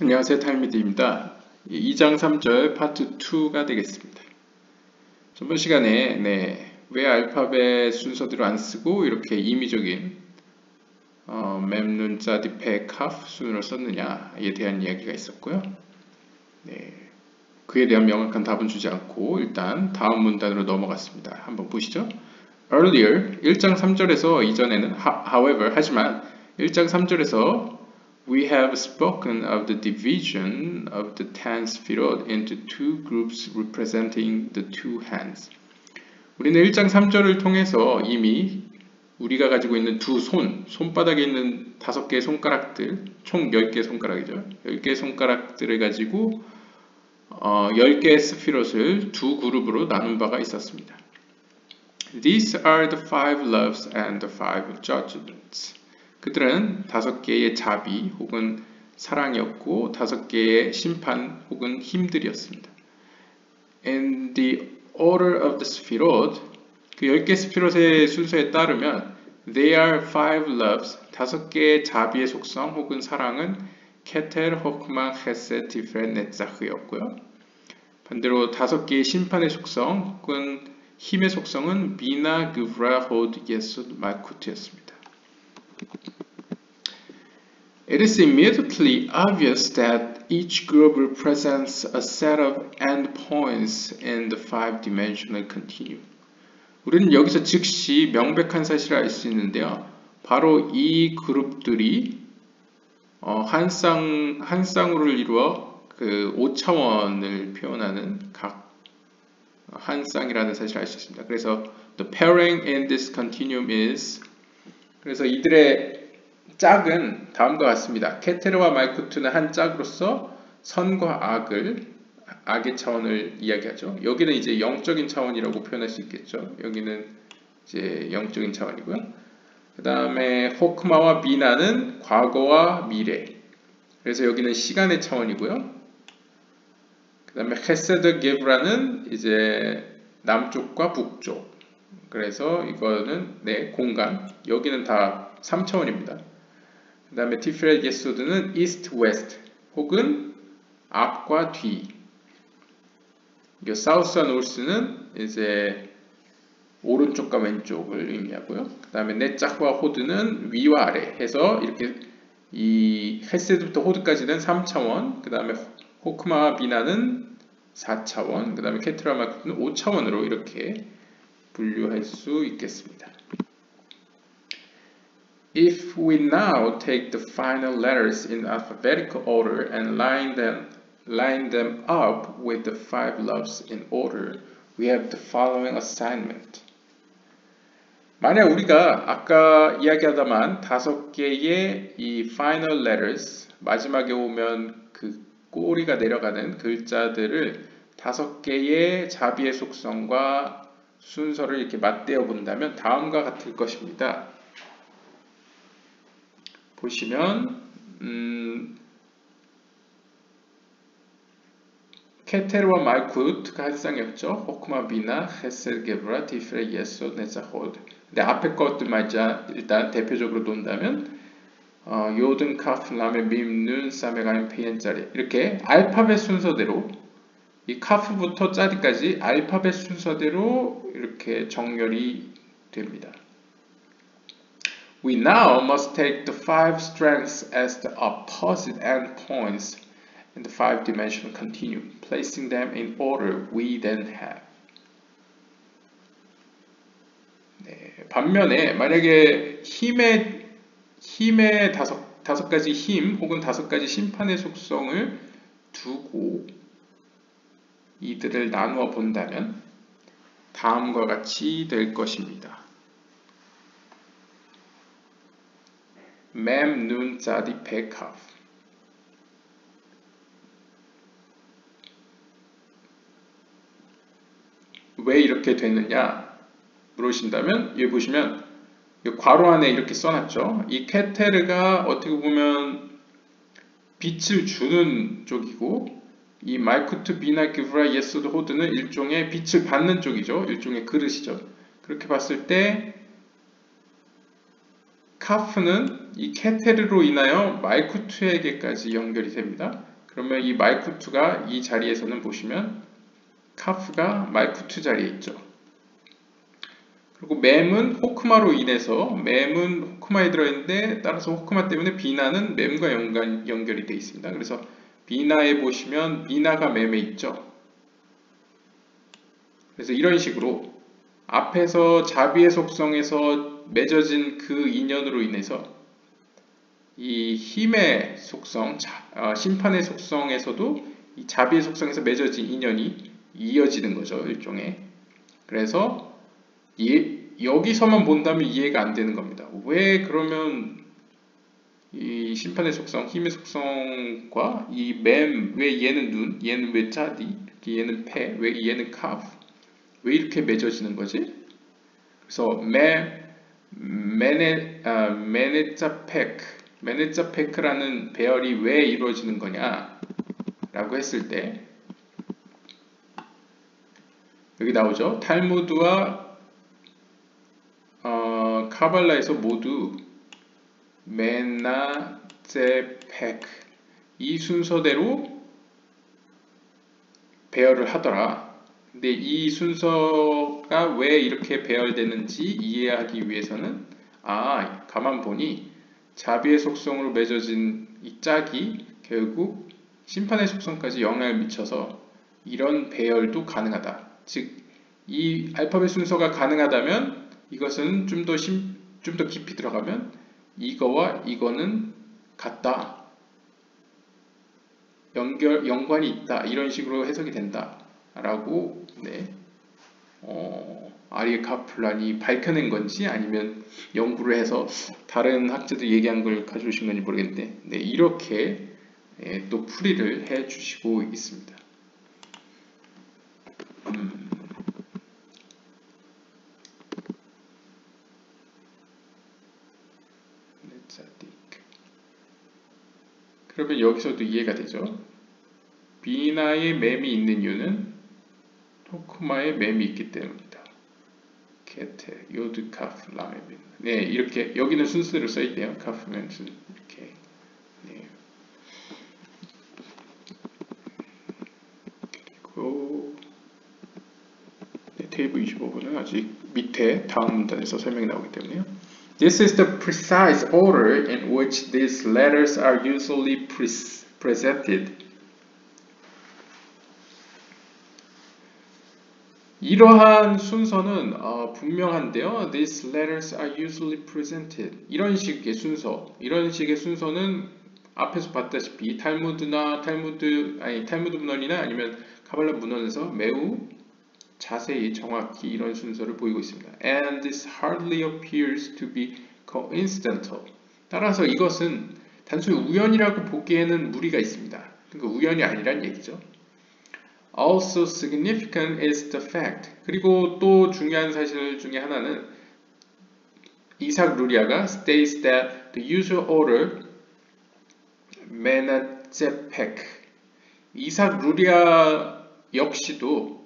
안녕하세요, 탈미드입니다. 2장 3절 파트 2가 되겠습니다. 저번 시간에 왜 알파벳 순서대로 안 쓰고 이렇게 임의적인 맴눈, 짜디, 페, 카프 순으로 썼느냐에 대한 이야기가 있었고요. 그에 대한 명확한 답은 주지 않고 일단 다음 문단으로 넘어갔습니다. 한번 보시죠. Earlier, 1장 3절에서 이전에는 however, 하지만 1장 3절에서 We have spoken of the division of the 10 sphirot into two groups representing the two hands. 우리는 1장 3절을 통해서 이미 우리가 가지고 있는 두 손바닥에 있는 5개의 손가락들, 총 10개의 손가락이죠. 10개의 손가락들을 가지고 10개의 스피롯을 두 그룹으로 나눈 바가 있었습니다. These are the 5 loves and the 5 judgments. 그들은 5개의 자비 혹은 사랑이었고 5개의 심판 혹은 힘들이었습니다. In the order of the Sphirot, 그 10개 스피롯의 순서에 따르면 They are 5 loves, 5개의 자비의 속성 혹은 사랑은 케텔, 호크마, 헤세, 티프렛, 네자흐였고요. 반대로 5개의 심판의 속성 혹은 힘의 속성은 비나, 그브라, 호드, 예숫, 말쿠트였습니다. It is immediately obvious that each group represents a set of endpoints in the five-dimensional continuum. 우리는 여기서 즉시 명백한 사실을 알 수 있는데요. 바로 이 그룹들이 한 쌍으로를 이루어 그 5차원을 표현하는 각 한 쌍이라는 사실을 알 수 있습니다. 그래서 the pairing in this continuum is 그래서 이들의 짝은 다음과 같습니다. 케테르와 말쿠트는 한 짝으로서 선과 악의 차원을 이야기하죠. 여기는 이제 영적인 차원이라고 표현할 수 있겠죠. 여기는 이제 영적인 차원이고요. 그 다음에 호크마와 비나는 과거와 미래. 그래서 여기는 시간의 차원이고요. 그 다음에 헤세드 게브라는 이제 남쪽과 북쪽. 그래서 이거는 공간. 여기는 다 3차원입니다. 그 다음에 티프렛 예소드는 이스트 웨스트 혹은 앞과 뒤. 사우스와 노스는 이제 오른쪽과 왼쪽을 의미하고요. 그 다음에 네자흐와 호드는 위와 아래 해서 이렇게 이 헤세드부터 호드까지는 3차원, 그 다음에 호크마와 비나는 4차원, 그 다음에 케트라 마크는 5차원으로 이렇게 분류할 수 있겠습니다. If we now take the final letters in alphabetical order and line them up with the 5 loves in order, we have the following assignment. 만약 우리가 아까 이야기하다만 5개의 이 final letters, 마지막에 오면 그 꼬리가 내려가는 글자들을 5개의 자비의 속성과 순서를 이렇게 맞대어 본다면 다음과 같을 것입니다. 보시면 케테르와 말쿠트가 한 쌍이었죠. 호크마, 비나, 헤셀, 게브라, 티프레, 예소, 네자홀드. 근데 앞에 것들만 일단 대표적으로 논다면 요든, 카프, 라메, 밈, 눈, 사메, 가임, 페이엔, 짜리 이렇게 알파벳 순서대로 이 카프부터 짜리까지 알파벳 순서대로 이렇게 정렬이 됩니다. We now must take the 5 strengths as the opposite endpoints in the 5-dimensional continuum, placing them in order we then have. 반면에 만약에 힘의 다섯 가지 힘 혹은 5가지 심판의 속성을 두고 이들을 나누어 본다면 다음과 같이 될 것입니다. 맴, 눈, 짜디, 페, 카프. 왜 이렇게 되느냐 물으신다면 여기 보시면 괄호 안에 이렇게 써놨죠. 이 케테르가 어떻게 보면 빛을 주는 쪽이고 이 말쿠트, 비나, 기브라, 예소드, 호드는 일종의 빛을 받는 쪽이죠. 일종의 그릇이죠. 그렇게 봤을 때 카프는 이 케테르로 인하여 말쿠트에게까지 연결이 됩니다. 그러면 이 마이쿠2가 이 자리에서는 보시면 카프가 마이쿠2 자리에 있죠. 그리고 맴은 호크마로 인해서 맴은 호크마에 들어있는데 따라서 호크마 때문에 비나는 맴과 연결이 되어 있습니다. 그래서 비나에 보시면 비나가 맴에 있죠. 그래서 이런 식으로 앞에서 자비의 속성에서 맺어진 그 인연으로 인해서 이 힘의 속성, 심판의 속성에서도 이 자비의 속성에서 맺어진 인연이 이어지는 거죠. 일종의. 그래서 여기서만 본다면 이해가 안 되는 겁니다. 왜 그러면 이 심판의 속성, 힘의 속성과 이 맴, 왜 얘는 눈, 얘는 왜 짜디, 얘는 패, 왜 얘는 카프, 왜 이렇게 맺어지는 거지? 그래서 메네자페크라는 배열이 왜 이루어지는 거냐 라고 했을 때 여기 나오죠. 탈무드와 카발라에서 모두 메나제펙 이 순서대로 배열을 하더라. 근데 이 순서가 왜 이렇게 배열되는지 이해하기 위해서는 가만 보니 자비의 속성으로 맺어진 이 짝이 결국 심판의 속성까지 영향을 미쳐서 이런 배열도 가능하다. 즉, 이 알파벳 순서가 가능하다면 이것은 좀 더 깊이 들어가면 이거와 이거는 같다. 연관이 있다. 이런 식으로 해석이 된다. 라고 아리에 카플란이 밝혀낸 건지 아니면 연구를 해서 다른 학자들이 얘기한 걸 가져오신 건지 모르겠는데 이렇게 또 풀이를 해 주시고 있습니다. 그러면 여기서도 이해가 되죠. 비나의 맴이 있는 이유는 토크마의 맴이 있기 때문입니다. 케테, 요드, 카프, 라메빈. 네, 이렇게 여기는 순서대로 써있대요. 카프면 순 이렇게. 네. 그리고 테이블 25번은 아직 밑에 다음 문단에서 설명이 나오기 때문에요. This is the precise order in which these letters are usually presented. 이러한 순서는 분명한데요. These letters are usually presented. 이런 식의 순서는 앞에서 봤다시피 탈무드 문헌이나 아니면 카발라 문헌에서 매우 자세히 정확히 이런 순서를 보이고 있습니다. And this hardly appears to be coincidental. 따라서 이것은 단순히 우연이라고 보기에는 무리가 있습니다. 그러니까 우연이 아니란 얘기죠. Also significant is the fact. 그리고 또 중요한 사실 중에 하나는 이삭 루리아가 states that the usual order 메나제펙. 이삭 루리아 역시도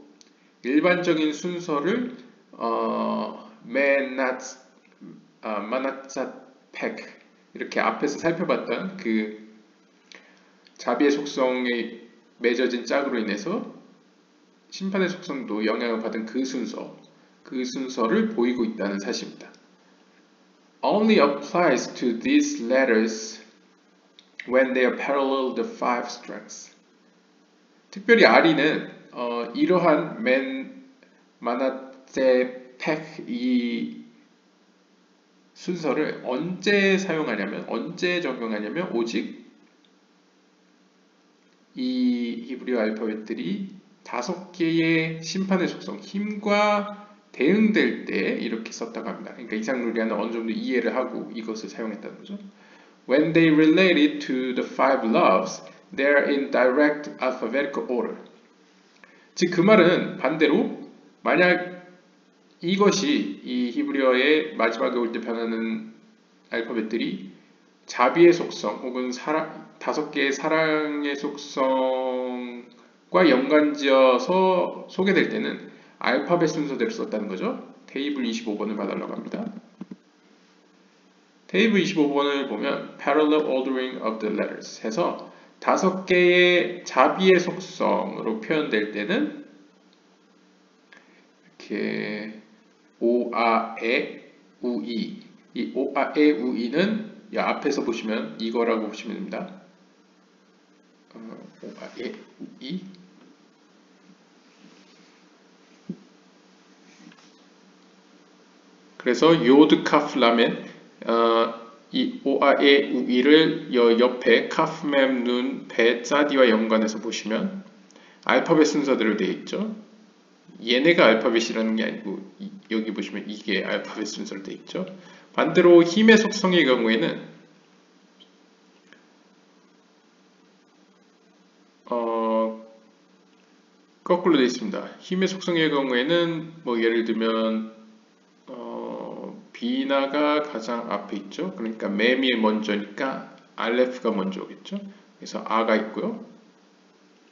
일반적인 순서를 마나자펙 이렇게 앞에서 살펴봤던 그 자비의 속성에 맺어진 짝으로 인해서 심판의 속성도 영향을 받은 그 순서를 보이고 있다는 사실입니다. Only applies to these letters when they are parallel the five strings. 특별히 아리는 이러한 마나제펙 이 순서를 언제 적용하냐면 오직 이 히브리어 알파벳들이 5개의 심판의 속성, 힘과 대응될 때 이렇게 썼다고 합니다. 그러니까 이삭 루리아는 어느 정도 이해를 하고 이것을 사용했다는 거죠. When they relate it to the five loves, they are in direct alphabetical order. 즉, 그 말은 반대로 만약 이것이 이 히브리어의 마지막에 올 때 변하는 알파벳들이 자비의 속성 혹은 5개의 사랑의 속성과 연관지어서 소개될 때는 알파벳 순서대로 썼다는 거죠. 테이블 25번을 봐달라고 합니다. 테이블 25번을 보면 Parallel Ordering of the Letters 해서 다섯 개의 자비의 속성으로 표현될 때는 이렇게 오아에 우이, 이 오아에 우이는 이 앞에서 보시면 이거라고 보시면 됩니다. 오아에 우이. 그래서 요드 카프 라멘, 이 오아에 우이를 옆에 카프mem눈, 배, 짜디와 연관해서 보시면 알파벳 순서대로 되어 있죠. 얘네가 알파벳이라는 게 아니고 여기 보시면 이게 알파벳 순서로 되어 있죠. 반대로 힘의 속성의 경우에는 거꾸로 되어 있습니다. 힘의 속성의 경우에는 뭐 예를 들면 비나가 가장 앞에 있죠. 그러니까 맴이 먼저니까 알레프가 먼저 오겠죠. 그래서 아가 있고요.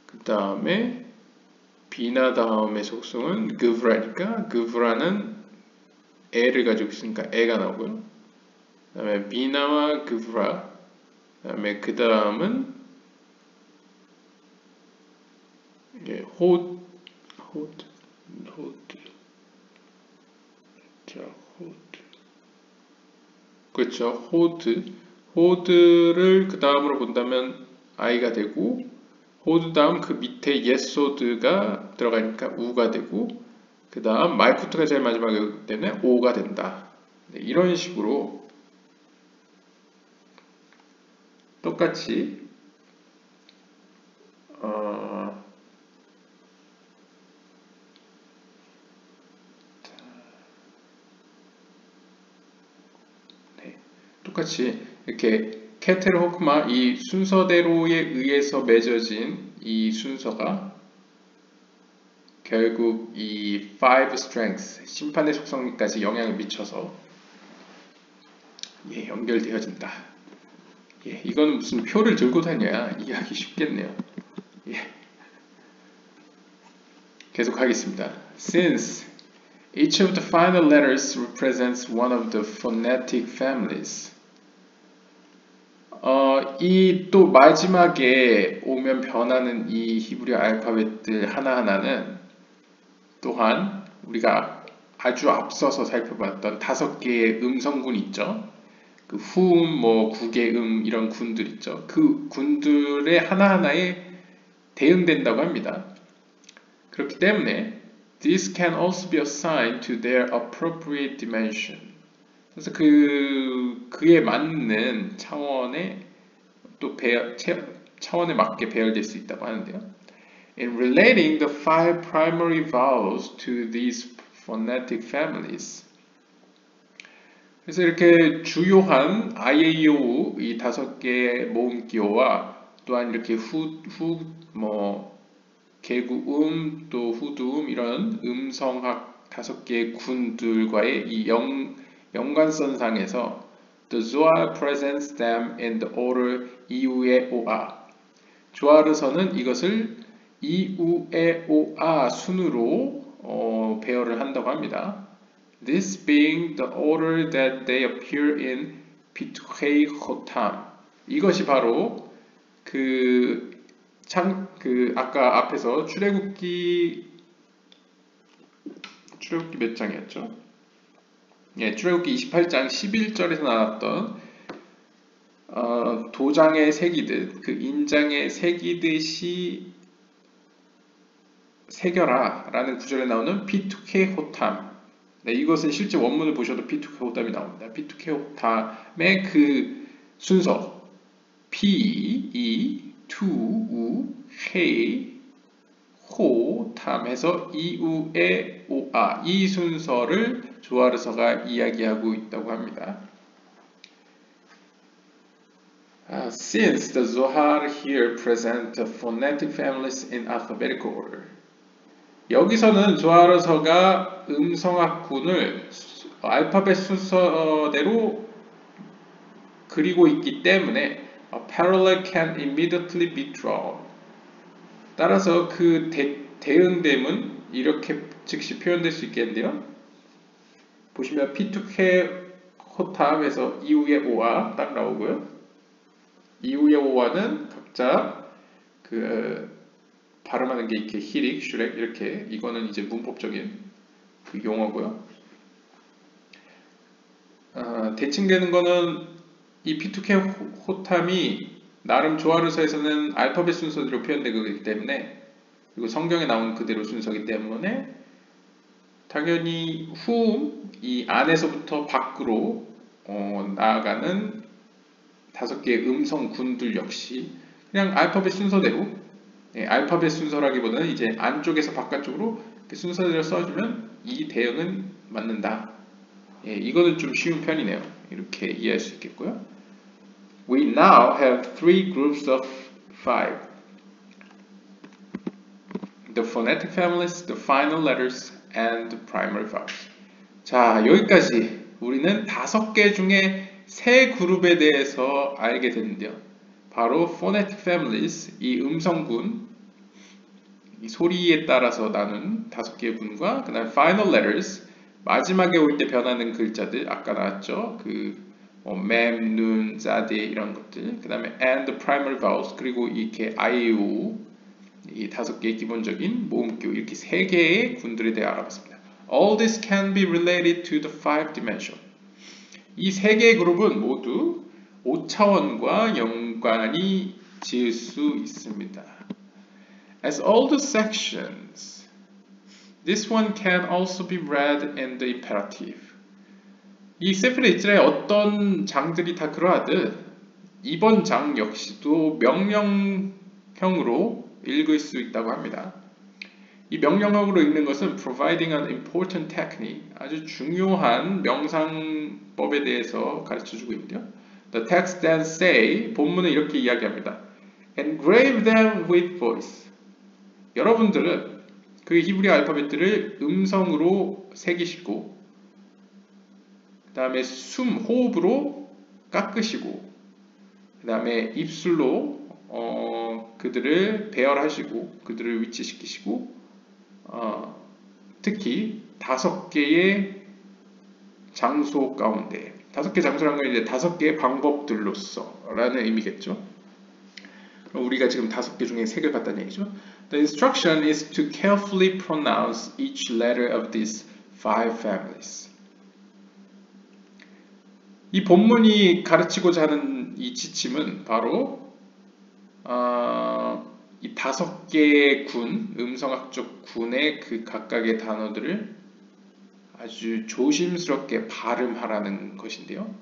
그 다음에 비나 다음의 속성은 그브라니까 그브라는 에를 가지고 있으니까 에가 나오고요. 그 다음에 비나와 그브라, 그 다음은 호드, 자, 호드. 그렇죠. 호드를 그 다음으로 본다면 I가 되고, 호드 다음 그 밑에 예소드가 들어가니까 우가 되고, 그 다음 말쿠트가 제일 마지막이기 때문에 오가 된다. 네, 이런 식으로 똑같이 똑같이 이렇게 케테르 호크마 이 순서대로에 의해서 맺어진 이 순서가 결국 이 five strengths 심판의 속성까지 영향을 미쳐서 연결되어진다. 이거는 무슨 표를 들고 다녀야 이해하기 쉽겠네요. 계속 하겠습니다. Since each of the final letters represents one of the phonetic families. 이 또 마지막에 오면 변하는 이 히브리 알파벳들 하나하나는 또한 우리가 아주 앞서서 살펴봤던 5개의 음성군 있죠. 그 후음, 뭐 구개음 이런 군들 있죠. 그 군들의 하나하나에 대응된다고 합니다. 그렇기 때문에 this can also be assigned to their appropriate dimension. 그래서 그에 맞는 차원에 또 차원에 맞게 배열될 수 있다고 하는데요. In relating the five primary vowels to these phonetic families. 그래서 이렇게 주요한 아이에이오우 이 5개의 모음 기호와 또한 이렇게 개구음 또 후두음 이런 음성학 5개의 군들과의 이 연관선상에서 The Zohar presents them in the order 이우에 오아. 조아르서는 이것을 이우에 오아 순으로 배열을 한다고 합니다. This being the order that they appear in Pituchei Chotam. 이것이 바로 아까 앞에서 출애굽기 몇 장이었죠? 출애굽기 28장 11절에서 나왔던 도장에 새기듯 그 인장에 새기듯이 새겨라 라는 구절에 나오는 피투케 호탐. 이것은 실제 원문을 보셔도 피투케 호탐이 나옵니다. 피투케 호탐의 그 순서 피, 이, 투, 우, 헤, 호, 탐에서 이우에 오아 이 순서를 조아르서가 이야기하고 있다고 합니다. Since the Zohar here present the phonetic families in alphabetical order. 여기서는 조아르서가 음성학군을 알파벳 순서대로 그리고 있기 때문에 a parallel can immediately be drawn. 따라서 그 대응됨은 이렇게 즉시 표현될 수 있겠는데요. 보시면 피투케 호탑에서 이후에 오아 딱 나오고요. 이후의 오와는 각자 그 발음하는 게 이렇게 히릭, 슈렉 이렇게 이거는 이제 문법적인 그 용어고요. 대칭되는 거는 이 P2K 호탐이 나름 조아르서에서는 알파벳 순서대로 표현되기 때문에 그리고 성경에 나온 그대로 순서이기 때문에 당연히 whom 이 안에서부터 밖으로 나아가는 5개의 음성군들 역시 그냥 알파벳 순서대로 알파벳 순서라기보다는 이제 안쪽에서 바깥쪽으로 순서대로 써주면 이 대응은 맞는다. 이거는 좀 쉬운 편이네요. 이렇게 이해할 수 있겠고요. We now have three groups of five. The phonetic families, the final letters, and the primary vowels. 자, 여기까지 우리는 5개 중에 3그룹에 대해서 알게 됐는데요. 바로 phonetic families, 이 음성군, 이 소리에 따라서 나눈 5개의 군과 그 다음에 final letters, 마지막에 올 때 변하는 글자들, 아까 나왔죠? 맴, 눈, 짜디 이런 것들. 그 다음에 and the primary vowels, 그리고 이렇게 아이오, 이 5개의 기본적인 모음교, 이렇게 3개의 군들에 대해 알아봤습니다. All this can be related to the 5 dimension. 이 3개의 그룹은 모두 5차원과 연관이 지을 수 있습니다. As all the sections, this one can also be read in the imperative. 이 세필의 이스라엘 어떤 장들이 다 그러하듯 이번 장 역시도 명령형으로 읽을 수 있다고 합니다. 이 명령형으로 읽는 것은 providing an important technique, 아주 중요한 명상법에 대해서 가르쳐주고 있는데요. The text then say, 본문은 이렇게 이야기합니다. Engrave them with voice. 여러분들은 그 히브리 알파벳들을 음성으로 새기시고 그 다음에 호흡으로 깎으시고 그 다음에 입술로 그들을 배열하시고 그들을 위치시키시고 특히 5개의 장소 가운데 5개 장소라는 건 이제 5개의 방법들로서 라는 의미겠죠. 우리가 지금 5개 중에 3개를 봤다는 얘기죠. The instruction is to carefully pronounce each letter of these 5 families. 이 본문이 가르치고자 하는 이 지침은 바로 이 5개의 군, 음성학적 군의 그 각각의 단어들을 아주 조심스럽게 발음하라는 것인데요.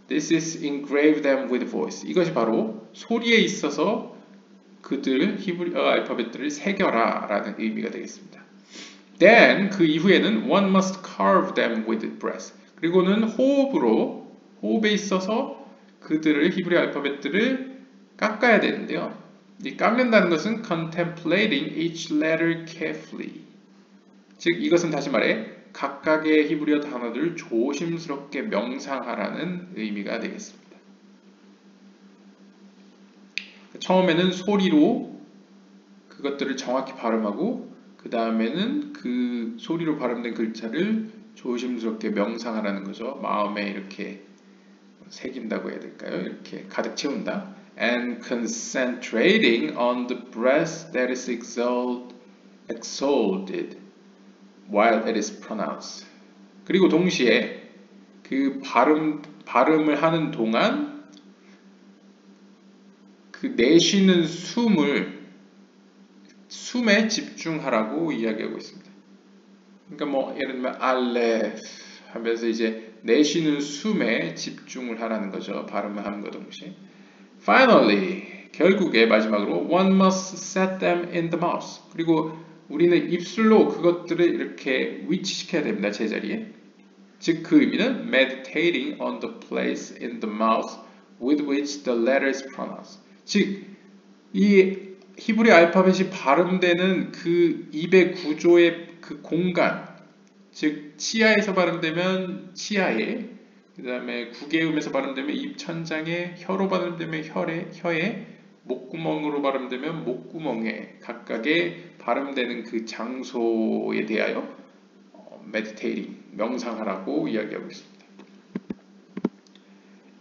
This is engrave them with voice. 이것이 바로 소리에 있어서 그들 히브리어 알파벳들을 새겨라 라는 의미가 되겠습니다. Then 그 이후에는 one must carve them with breath. 그리고는 호흡에 있어서 그들을 히브리 알파벳들을 깎아야 되는데요. 이 깎는다는 것은 contemplating each letter carefully. 즉 이것은 다시 말해 각각의 히브리어 단어들을 조심스럽게 명상하라는 의미가 되겠습니다. 처음에는 소리로 그것들을 정확히 발음하고 그 다음에는 그 소리로 발음된 글자를 조심스럽게 명상하라는 거죠. 마음에 이렇게 새긴다고 해야 될까요? 이렇게 가득 채운다. And concentrating on the breath that is exhaled while it is pronounced. 그리고 동시에 그 발음을 하는 동안 그 내쉬는 숨에 집중하라고 이야기하고 있습니다. 그러니까 뭐 예를 들면 알레 하면서 이제 내쉬는 숨에 집중을 하라는 거죠. 발음을 하는 것 동시에. Finally, 결국에 마지막으로 one must set them in the mouth. 그리고 우리는 입술로 그것들을 이렇게 위치시켜야 됩니다. 제자리에. 즉 그 의미는 meditating on the place in the mouth with which the letter is pronounced. 즉 이 히브리 알파벳이 발음되는 그 입의 구조의 그 공간, 즉 치아에서 발음되면 치아에, 그 다음에 구개음에서 발음되면 입천장에, 혀로 발음되면 혀에, 목구멍으로 발음되면 목구멍에 각각의 발음되는 그 장소에 대하여 meditating, 명상하라고 이야기하고 있습니다.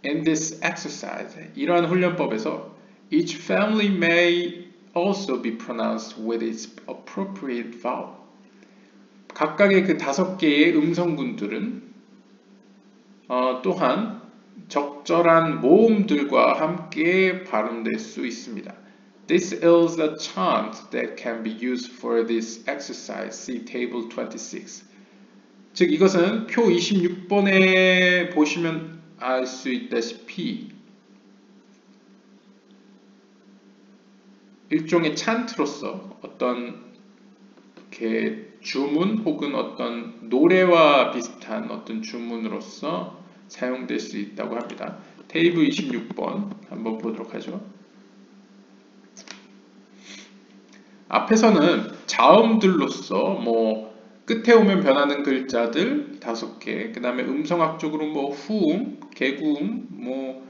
In this exercise, 이러한 훈련법에서 each family may also be pronounced with its appropriate vowel. 각각의 그 5개의 음성군들은 또한 적절한 모음들과 함께 발음될 수 있습니다. This is a chant that can be used for this exercise. See table 26. 즉 이것은 표 26번에 보시면 알 수 있다시피 일종의 찬트로서 어떤 이렇게 주문 혹은 어떤 노래와 비슷한 어떤 주문으로서 사용될 수 있다고 합니다. 테이블 26번 한번 보도록 하죠. 앞에서는 자음들로서 뭐 끝에 오면 변하는 글자들 5개, 그 다음에 음성학적으로 뭐 후음, 개구음, 뭐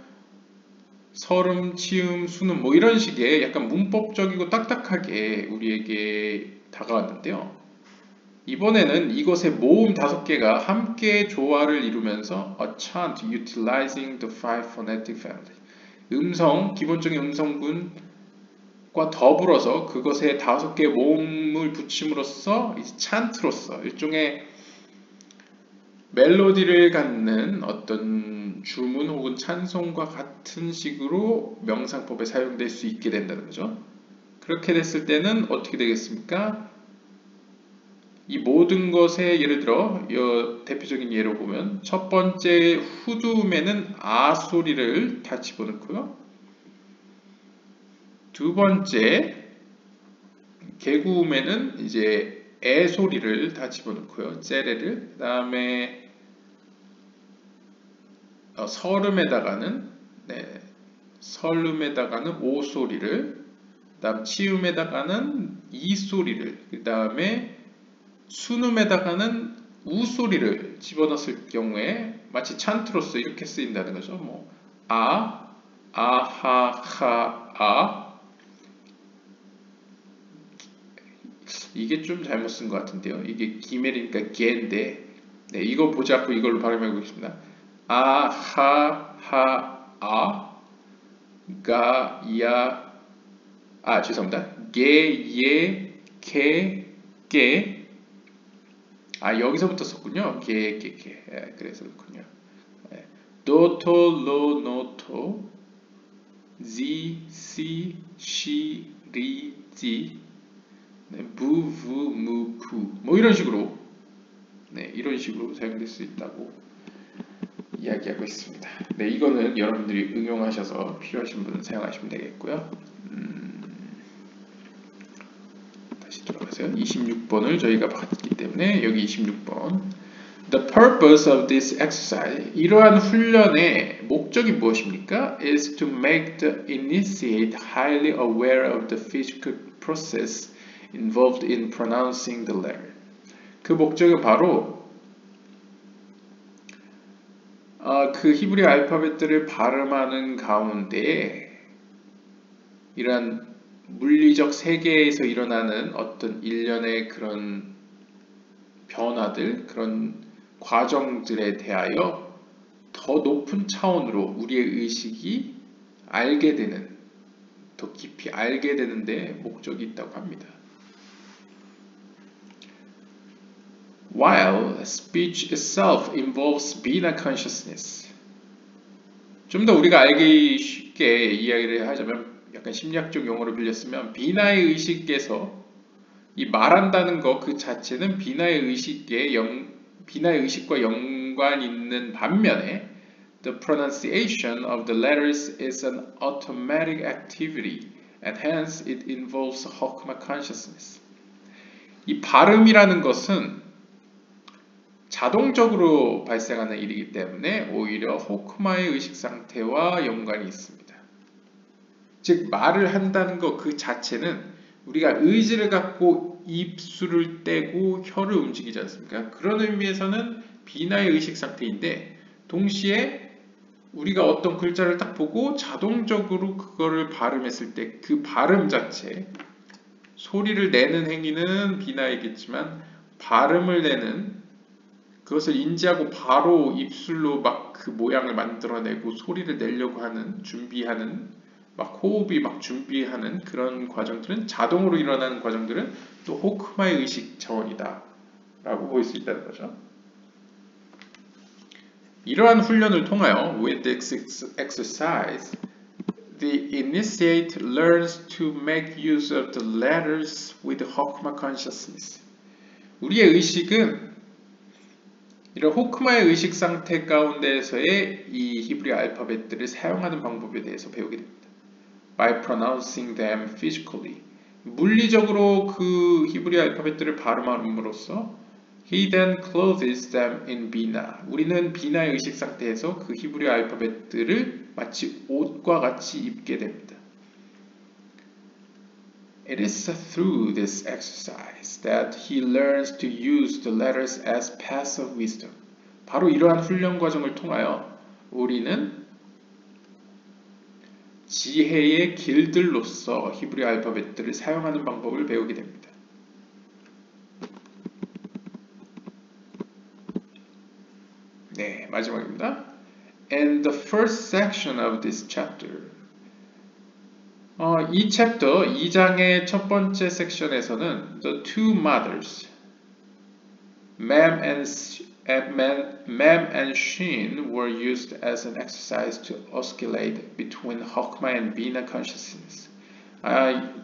설음, 치음, 순음 뭐 이런 식의 약간 문법적이고 딱딱하게 우리에게 다가왔는데요. 이번에는 이것의 모음 5개가 함께 조화를 이루면서 a chant utilizing the 5 phonetic family. 기본적인 음성군과 더불어서 그것에 5개의 모음을 붙임으로써 찬트로서 일종의 멜로디를 갖는 어떤 주문 혹은 찬송과 같은 식으로 명상법에 사용될 수 있게 된다는 거죠. 그렇게 됐을 때는 어떻게 되겠습니까? 이 모든 것에 예를 들어 대표적인 예로 보면 첫 번째 후두음에는 아 소리를 다 집어넣고요. 두 번째 개구음에는 이제 에 소리를 다 집어넣고요. 째레를. 그 다음에 설음에다가는 설음에다가는 오 소리를, 그 다음 치음에다가는 이 소리를, 그 다음에 순음에다가는 우 소리를 집어넣었을 경우에 마치 찬트로서 이렇게 쓰인다는 거죠. 뭐 아, 아하, 하, 아. 이게 좀 잘못 쓴 것 같은데요. 이게 기멜이니까 게인데, 네, 이거 보지 않고 이걸로 발음해 보겠습니다. 아, 하, 하, 아, 가, 야, 죄송합니다. 게, 예, 게, 게. 여기서부터 썼군요. 게. 그래서 그렇군요. 도토, 로, 노토, 지, 시, 시, 리, 지, 부, 부, 무, 구. 뭐 이런 식으로 사용될 수 있다고 이야기하고 있습니다. 네, 이거는 여러분들이 응용하셔서 필요하신 분은 사용하시면 되겠고요. 다시 돌아가세요. 26번을 저희가 봤기 때문에 여기 26번. The purpose of this exercise, 이러한 훈련의 목적이 무엇입니까? Is to make the initiate highly aware of the physical process involved in pronouncing the letter. 그 목적은 바로 그 히브리 알파벳들을 발음하는 가운데 이러한 물리적 세계에서 일어나는 어떤 일련의 그런 변화들, 그런 과정들에 대하여 더 높은 차원으로 우리의 의식이 알게 되는, 더 깊이 알게 되는 데 목적이 있다고 합니다. While speech itself involves Bina consciousness. 좀 더 우리가 알기 쉽게 이야기를 하자면 약간 심리학적 용어로 빌렸으면 비나의 의식에서 이 말한다는 것 그 자체는 비나의 의식과 연관 있는 반면에 the pronunciation of the letters is an automatic activity and hence it involves Hokkma consciousness. 이 발음이라는 것은 자동적으로 발생하는 일이기 때문에 오히려 호크마의 의식 상태와 연관이 있습니다. 즉 말을 한다는 것 그 자체는 우리가 의지를 갖고 입술을 떼고 혀를 움직이지 않습니까? 그런 의미에서는 비나의 의식 상태인데 동시에 우리가 어떤 글자를 딱 보고 자동적으로 그거를 발음했을 때 그 발음 자체, 소리를 내는 행위는 비나이겠지만 발음을 내는, 그것을 인지하고 바로 입술로 막 그 모양을 만들어내고 소리를 내려고 하는 준비하는 막 호흡이 막 준비하는 그런 과정들은 자동으로 일어나는 과정들은 또 호크마의 의식 차원이다 라고 볼 수 있다는 거죠. 이러한 훈련을 통하여 with this exercise the initiate learns to make use of the letters with Hokkma consciousness. 우리의 의식은 이런 호크마의 의식 상태 가운데에서의 이 히브리 알파벳들을 사용하는 방법에 대해서 배우게 됩니다. By pronouncing them physically. 물리적으로 그 히브리 알파벳들을 발음함으로써 He then clothes them in bina. 우리는 비나의 의식 상태에서 그 히브리 알파벳들을 마치 옷과 같이 입게 됩니다. It is through this exercise that he learns to use the letters as paths of wisdom. 바로 이러한 훈련 과정을 통하여 우리는 지혜의 길들로서 히브리 알파벳들을 사용하는 방법을 배우게 됩니다. 네, 마지막입니다. And the first section of this chapter. 이 챕터 2장의 첫 번째 섹션에서는 the two mothers, Mem and Shin were used as an exercise to oscillate between Hokkma and Bina consciousness.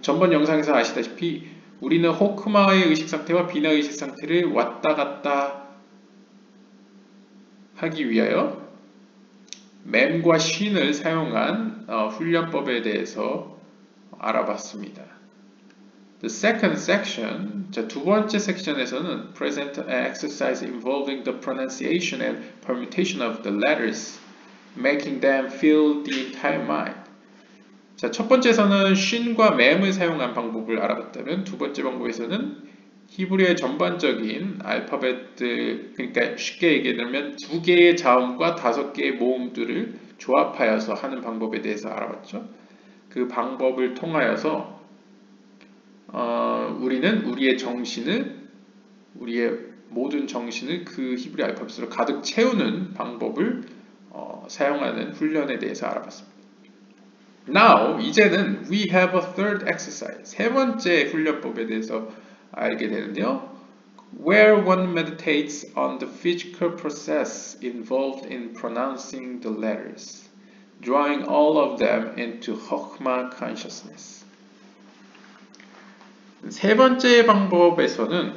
전번 영상에서 아시다시피 우리는 호크마의 의식 상태와 비나 의식 상태를 왔다 갔다 하기 위하여 맴과 쉰을 사용한 훈련법에 대해서 알아봤습니다. The second section, 두 번째 섹션에서는 present an exercise involving the pronunciation and permutation of the letters, making them fill the entire mind. 자, 첫 번째에서는 쉰과 맴을 사용한 방법을 알아봤다면 두 번째 방법에서는 히브리어의 전반적인 알파벳들, 그러니까 쉽게 얘기하면 두 개의 자음과 다섯 개의 모음들을 조합하여서 하는 방법에 대해서 알아봤죠. 그 방법을 통하여서 우리는 우리의 모든 정신을 그 히브리 알파벳으로 가득 채우는 방법을 사용하는 훈련에 대해서 알아봤습니다. Now, 이제는 we have a third exercise. 세 번째 훈련법에 대해서 알게 되는데요. Where one meditates on the physical process involved in pronouncing the letters, drawing all of them into Hokkma consciousness. 세 번째 방법에서는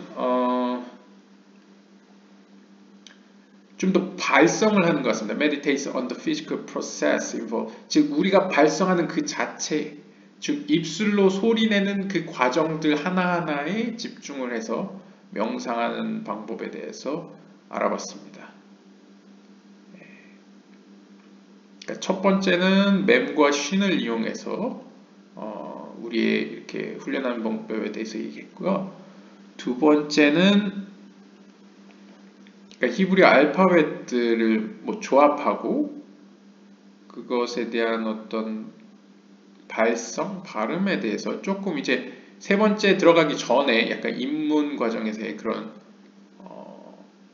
좀 더 발성을 하는 것 같습니다. Meditates on the physical process involved. 즉 우리가 발성하는 그 자체, 즉 입술로 소리내는 그 과정들 하나하나에 집중을 해서 명상하는 방법에 대해서 알아봤습니다. 그러니까 첫 번째는 맴과 쉰을 이용해서 우리의 이렇게 훈련하는 방법에 대해서 얘기했고요. 두 번째는 그러니까 히브리 알파벳들을 조합하고 그것에 대한 어떤 발음에 대해서 조금 이제 세 번째 들어가기 전에 약간 입문 과정에서의 그런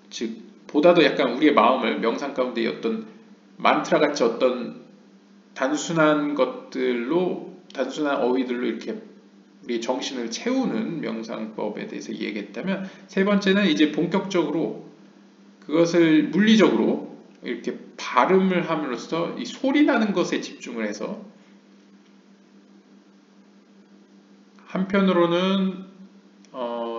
즉 보다도 약간 우리의 마음을 명상 가운데 어떤 만트라 같이 어떤 단순한 어휘들로 이렇게 우리의 정신을 채우는 명상법에 대해서 얘기했다면 세 번째는 이제 본격적으로 그것을 물리적으로 이렇게 발음을 함으로써 이 소리 나는 것에 집중을 해서 한편으로는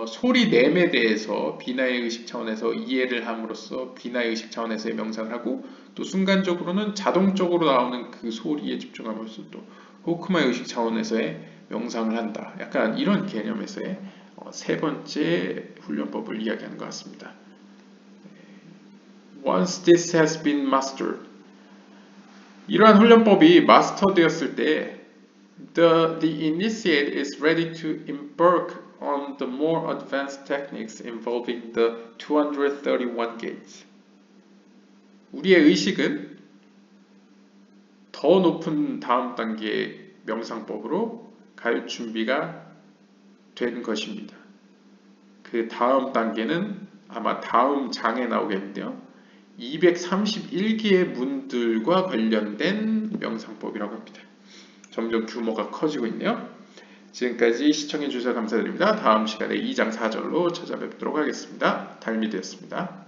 소리 냄에 대해서 비나의 의식 차원에서 이해를 함으로써 비나의 의식 차원에서의 명상을 하고 또 순간적으로는 자동적으로 나오는 그 소리에 집중함으로써 또 호크마의 의식 차원에서의 명상을 한다. 약간 이런 개념에서의 세 번째 훈련법을 이야기하는 것 같습니다. Once this has been mastered, 이러한 훈련법이 마스터되었을 때 the initiate is ready to embark on the more advanced techniques involving the 231 gates. 우리의 의식은 더 높은 다음 단계의 명상법으로 갈 준비가 된 것입니다. 그 다음 단계는 아마 다음 장에 나오겠는데요. 231개의 문들과 관련된 명상법이라고 합니다. 점점 규모가 커지고 있네요. 지금까지 시청해주셔서 감사드립니다. 다음 시간에 2장 4절로 찾아뵙도록 하겠습니다. 달미드였습니다.